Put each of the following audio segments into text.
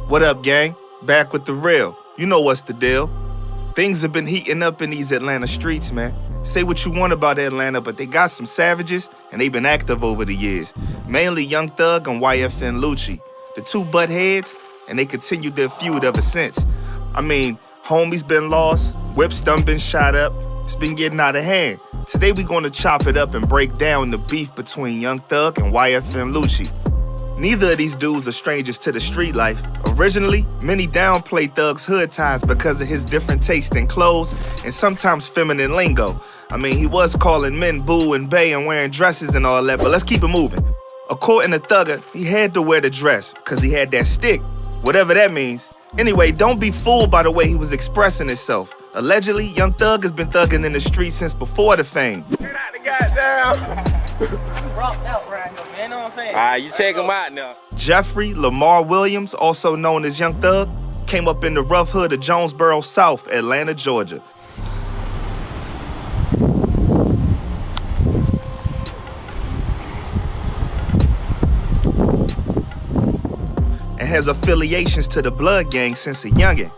What up, gang? Back with the real. You know what's the deal. Things have been heating up in these Atlanta streets, man. Say what you want about Atlanta, but they got some savages, and they've been active over the years. Mainly Young Thug and YFN Lucci. The two butt heads, and they continued their feud ever since. I mean, homies been lost, whips done been shot up. It's been getting out of hand. Today we gonna chop it up and break down the beef between Young Thug and YFN Lucci. Neither of these dudes are strangers to the street life. Originally, many downplay Thug's hood ties because of his different taste in clothes and sometimes feminine lingo. I mean, he was calling men boo and bae and wearing dresses and all that, but let's keep it moving. According to Thugger, he had to wear the dress because he had that stick, whatever that means. Anyway, don't be fooled by the way he was expressing himself. Allegedly, Young Thug has been thugging in the streets since before the fame. Get out the goddamn. Rocked out right here, man. Know what I'm saying? All right, you check him out now. Jeffrey Lamar Williams, also known as Young Thug, came up in the rough hood of Jonesboro South, Atlanta, Georgia. And has affiliations to the Blood Gang since a youngin'.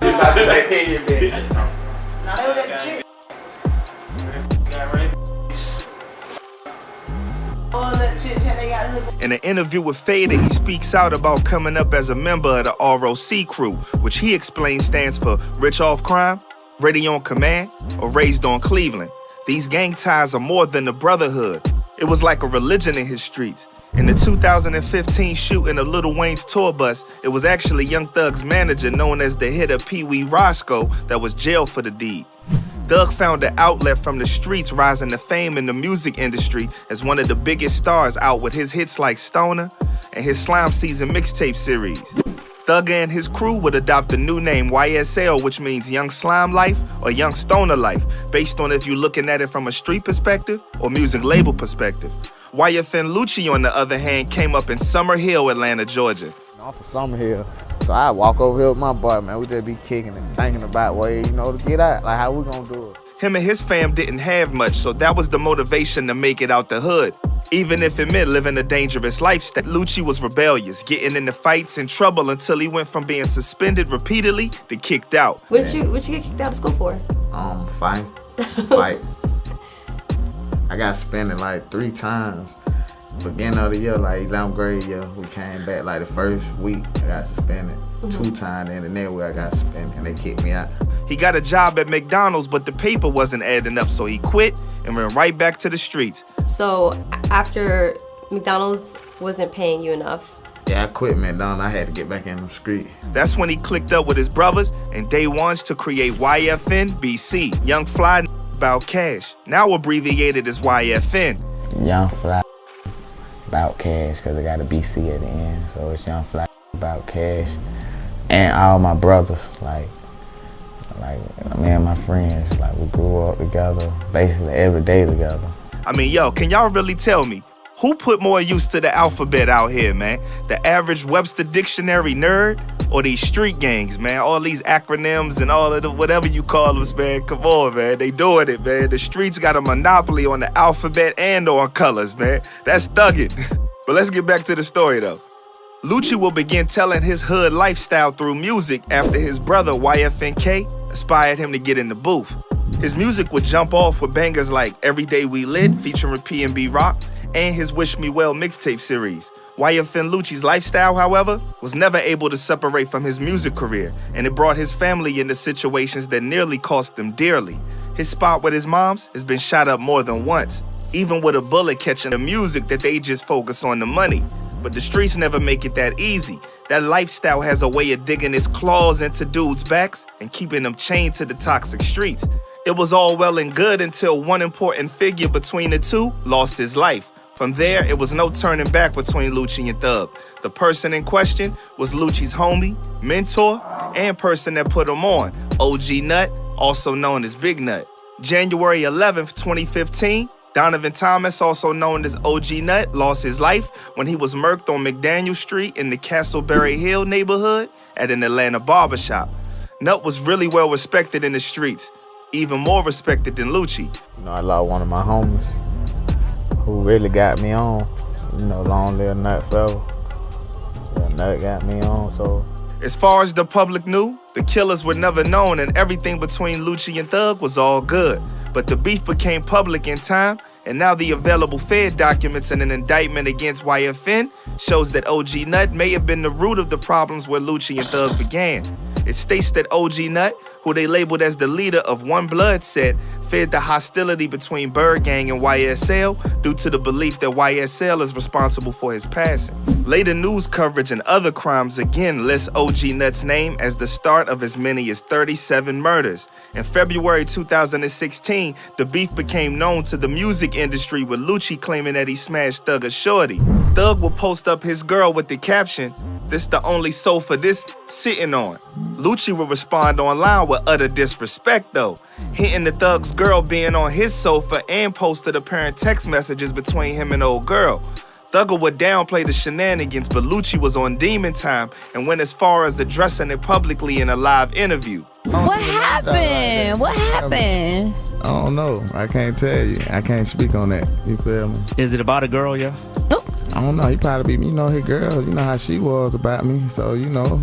In an interview with Fader, he speaks out about coming up as a member of the ROC crew, which he explains stands for Rich Off Crime, Ready on Command, or Raised on Cleveland. These gang ties are more than a brotherhood. It was like a religion in his streets. In the 2015 shooting of Lil Wayne's tour bus, it was actually Young Thug's manager, known as the hitter Pee Wee Roscoe, that was jailed for the deed. Thug found an outlet from the streets, rising to fame in the music industry as one of the biggest stars, out with his hits like Stoner and his Slime Season mixtape series. Thug and his crew would adopt the new name YSL, which means Young Slime Life or Young Stoner Life, based on if you're looking at it from a street perspective or music label perspective. YFN Lucci, on the other hand, came up in Summer Hill, Atlanta, Georgia. I'm from Summer Hill, so I walk over here with my boy, man. We just be kicking and thinking about ways, to get out. Like, how we gonna do it? Him and his fam didn't have much, so that was the motivation to make it out the hood. Even if it meant living a dangerous lifestyle, Lucci was rebellious, getting into fights and trouble until he went from being suspended repeatedly to kicked out. What you get kicked out of school for? Fight. I got suspended like 3 times. Beginning of the year, like 11th grade year, we came back like the first week, I got suspended. 2 times, and the next week I got suspended and they kicked me out. He got a job at McDonald's, but the paper wasn't adding up, so he quit and went right back to the streets. So after McDonald's wasn't paying you enough? Yeah, I quit McDonald's. I had to get back in the street. That's when he clicked up with his brothers and day ones to create YFN BC, Young Fly About Cash, now abbreviated as YFN. Young Fly About Cash, because I got a BC at the end, so it's Young Fly About Cash. And all my brothers, like me and my friends, like we grew up together, basically every day together. I mean, yo, can y'all really tell me, who put more use to the alphabet out here, man? The average Webster Dictionary nerd or these street gangs, man? All these acronyms and all of the whatever you call them, man. Come on, man. They doing it, man. The streets got a monopoly on the alphabet and on colors, man. That's thugging. But let's get back to the story, though. Lucci will begin telling his hood lifestyle through music after his brother YFNK inspired him to get in the booth. His music would jump off with bangers like Every Day We Lit featuring P&B Rock and his Wish Me Well mixtape series. YFN Lucci's lifestyle, however, was never able to separate from his music career, and it brought his family into situations that nearly cost them dearly. His spot with his moms has been shot up more than once, even with a bullet catching the music that they just focus on the money. But the streets never make it that easy. That lifestyle has a way of digging its claws into dudes' backs and keeping them chained to the toxic streets. It was all well and good until one important figure between the two lost his life. From there, it was no turning back between Lucci and Thug. The person in question was Lucci's homie, mentor, and person that put him on, OG Nut, also known as Big Nut. January 11th, 2015, Donovan Thomas, also known as OG Nut, lost his life when he was murked on McDaniel Street in the Castleberry Hill neighborhood at an Atlanta barbershop. Nut was really well respected in the streets, even more respected than Lucci. I lost one of my homies who really got me on. Long live Nut forever. Yeah, Nut got me on, so. As far as the public knew, the killers were never known and everything between Lucci and Thug was all good. But the beef became public in time, and now the available Fed documents and an indictment against YFN shows that OG Nut may have been the root of the problems where Lucci and Thug began. It states that OG Nut, who they labeled as the leader of One Blood set, fed the hostility between Bird Gang and YSL due to the belief that YSL is responsible for his passing. Later news coverage and other crimes again lists OG Nut's name as the start of as many as 37 murders. In February 2016, the beef became known to the music industry with Lucci claiming that he smashed Thugger's shorty. Thug will post up his girl with the caption, "This the only sofa this sitting on." Lucci will respond online with utter disrespect though, hinting the Thug's girl being on his sofa and posted apparent text messages between him and old girl. Thugger would downplay the shenanigans, but Lucci was on demon time and went as far as addressing it publicly in a live interview. What happened? What happened? I don't know. I can't tell you. I can't speak on that. You feel me? Is it about a girl, yeah? I don't know. He probably be, his girl. You know how she was about me. So,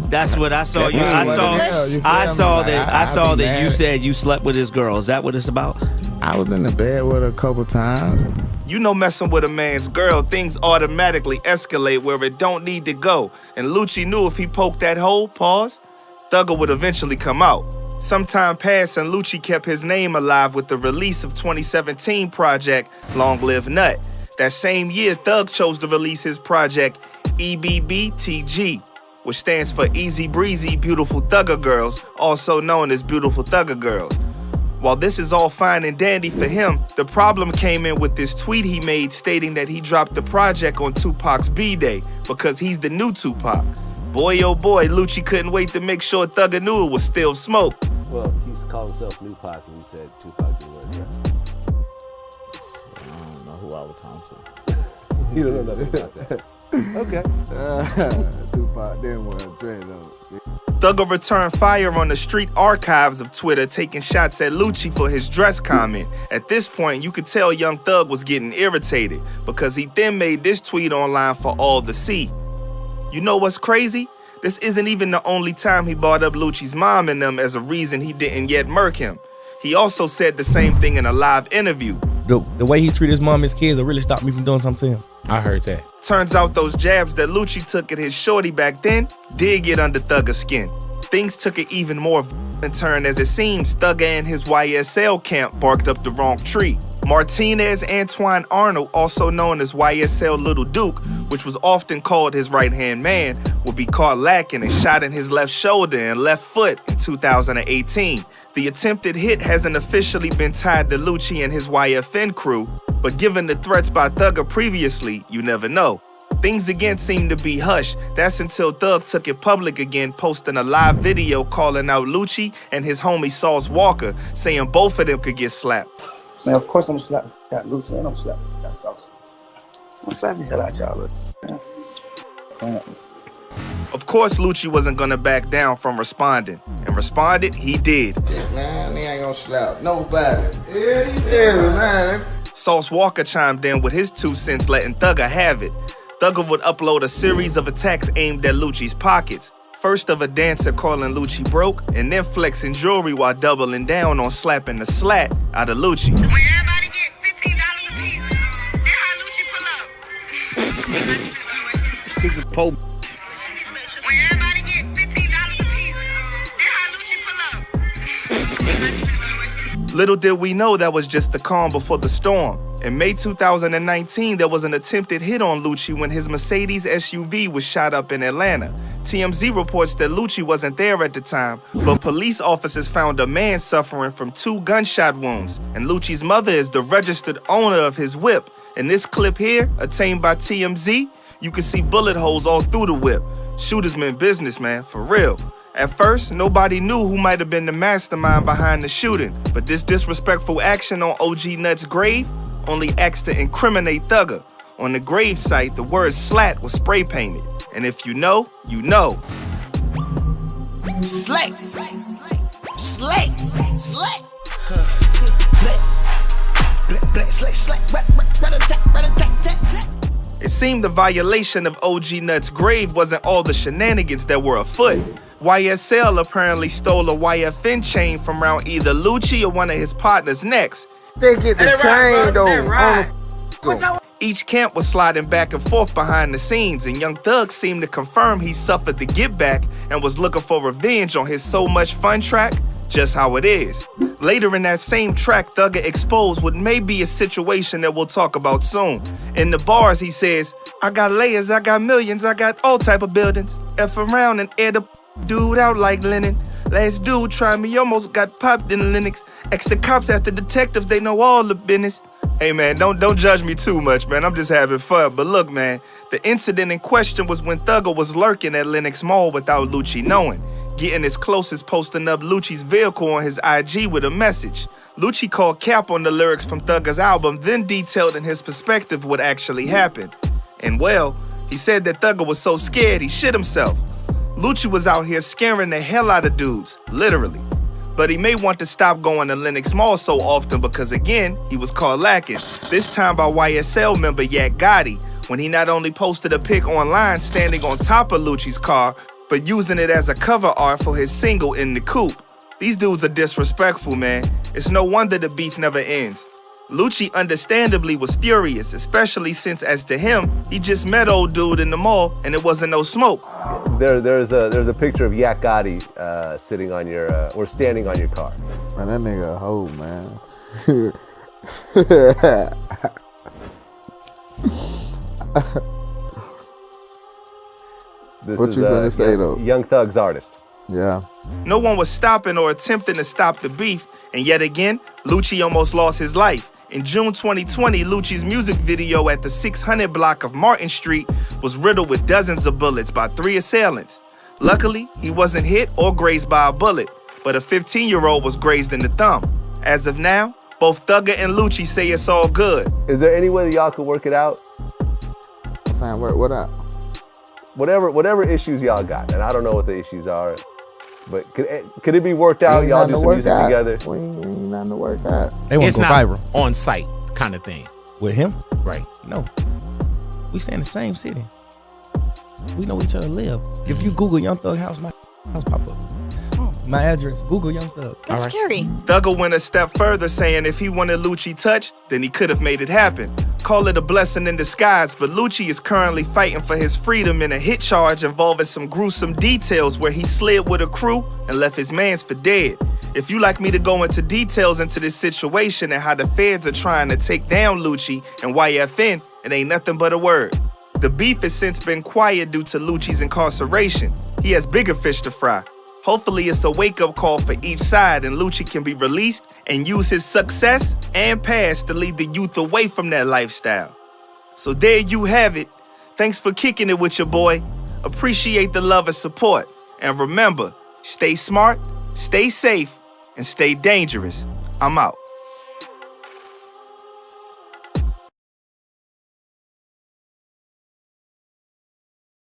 That's what I saw. I saw that you said you slept with his girl. Is that what it's about? I was in the bed with her a couple times. Messing with a man's girl, things automatically escalate where it don't need to go. And Lucci knew if he poked that hole, Thugger would eventually come out. Some time passed and Lucci kept his name alive with the release of 2017 project Long Live Nut. That same year, Thug chose to release his project EBBTG, which stands for Easy Breezy Beautiful Thugger Girls, also known as Beautiful Thugger Girls. While this is all fine and dandy for him, the problem came in with this tweet he made stating that he dropped the project on Tupac's B-Day because he's the new Tupac. Boy, oh boy, Lucci couldn't wait to make sure Thugger knew it was still smoke. Well, he used to call himself New Pac and he said Tupac didn't wear a dress. I don't know who I was talking to. You don't know nothing about that. Okay. Tupac didn't wear a dress though. Thugger returned fire on the street archives of Twitter, taking shots at Lucci for his dress comment. At this point, you could tell Young Thug was getting irritated because he then made this tweet online for all to see. You know what's crazy? This isn't even the only time he brought up Lucci's mom and them as a reason he didn't yet murk him. He also said the same thing in a live interview. The way he treated his mom and his kids will really stop me from doing something to him. I heard that. Turns out those jabs that Lucci took at his shorty back then did get under Thugger's skin. Things took an even more turn as it seems Thugger and his YSL camp barked up the wrong tree. Martinez Antoine Arnold, also known as YSL Little Duke, which was often called his right-hand man, would be caught lacking and shot in his left shoulder and left foot in 2018. The attempted hit hasn't officially been tied to Lucci and his YFN crew, but given the threats by Thugger previously, you never know. Things again seem to be hushed. That's until Thug took it public again, posting a live video calling out Lucci and his homie Sauce Walker, saying both of them could get slapped. Man, of course I'm slapping that Lucci and I'm slapping that Sauce. I'm slapping the hell out y'all. Of course, Lucci wasn't gonna back down from responding, and responded he did. Man, they ain't gonna slap nobody. Yeah, man. Sauce Walker chimed in with his 2 cents, letting Thugger have it. Thugger would upload a series of attacks aimed at Lucci's pockets. First of a dancer calling Lucci broke, and then flexing jewelry while doubling down on slapping the slat out of Lucci. When everybody get $15 a piece, that's how Lucci pull up. When everybody get $15 a piece, that's how Lucci pull up. Little did we know that was just the calm before the storm. In May 2019, there was an attempted hit on Lucci when his Mercedes SUV was shot up in Atlanta. TMZ reports that Lucci wasn't there at the time, but police officers found a man suffering from 2 gunshot wounds, and Lucci's mother is the registered owner of his whip. In this clip here, obtained by TMZ, you can see bullet holes all through the whip. Shooters meant business, man, for real. At first, nobody knew who might have been the mastermind behind the shooting, but this disrespectful action on OG Nut's grave only acts to incriminate Thugger. On the grave site, the word slat was spray painted. And if you know, you know. Slay! Slay! Slay! It seemed the violation of OG Nut's grave wasn't all the shenanigans that were afoot. YSL apparently stole a YFN chain from around either Lucci or one of his partners' necks. They get the chain though. Each camp was sliding back and forth behind the scenes, and Young Thug seemed to confirm he suffered the get back and was looking for revenge on his So Much Fun track, Just How It Is. Later in that same track, Thugger exposed what may be a situation that we'll talk about soon. In the bars, he says, I got layers, I got millions, I got all type of buildings. F around and air the dude out like linen. Last dude tried me, almost got popped in Linux. Ex the cops after detectives, they know all the business. Hey man, don't judge me too much, man. I'm just having fun. But look, man, the incident in question was when Thugger was lurking at Lenox Mall without Lucci knowing. Getting as close as posting up Lucci's vehicle on his IG with a message. Lucci called cap on the lyrics from Thugger's album, then detailed in his perspective what actually happened. And well, he said that Thugger was so scared he shit himself. Lucci was out here scaring the hell out of dudes, literally. But he may want to stop going to Lenox Mall so often because again, he was caught lacking. This time by YSL member Yak Gotti, when he not only posted a pic online standing on top of Lucci's car, but using it as a cover art for his single In the Coupe. These dudes are disrespectful, man. It's no wonder the beef never ends. Lucci understandably was furious, especially since, as to him, he just met old dude in the mall and it wasn't no smoke. There's a picture of Yak Gotti sitting on your or standing on your car. Man, that nigga a hoe, man. What you gonna say though? Young Thug's artist. Yeah. No one was stopping or attempting to stop the beef, and yet again, Lucci almost lost his life. In June 2020, Lucci's music video at the 600 block of Martin Street was riddled with dozens of bullets by 3 assailants. Luckily, he wasn't hit or grazed by a bullet, but a 15-year-old was grazed in the thumb. As of now, both Thugger and Lucci say it's all good. Is there any way that y'all could work it out? I'm saying, what up? Whatever issues y'all got, and I don't know what the issues are, but could it be worked out? Y'all do some music together? We ain't nothing to work out. They want It's to go not viral. on site kind of thing. With him? Right. No. We stay in the same city. We know each other live. If you Google Young Thug house, my house pop up. My address, Google Young Thug. That's scary. Thugger went a step further, saying if he wanted Lucci touched, then he could have made it happen. Call it a blessing in disguise, but Lucci is currently fighting for his freedom in a hit charge involving some gruesome details where he slid with a crew and left his mans for dead. If you like me to go into details into this situation and how the feds are trying to take down Lucci and YFN, it ain't nothing but a word. The beef has since been quiet due to Lucci's incarceration. He has bigger fish to fry. Hopefully it's a wake-up call for each side and Lucci can be released and use his success and past to lead the youth away from that lifestyle. So there you have it. Thanks for kicking it with your boy. Appreciate the love and support. And remember, stay smart, stay safe, and stay dangerous. I'm out.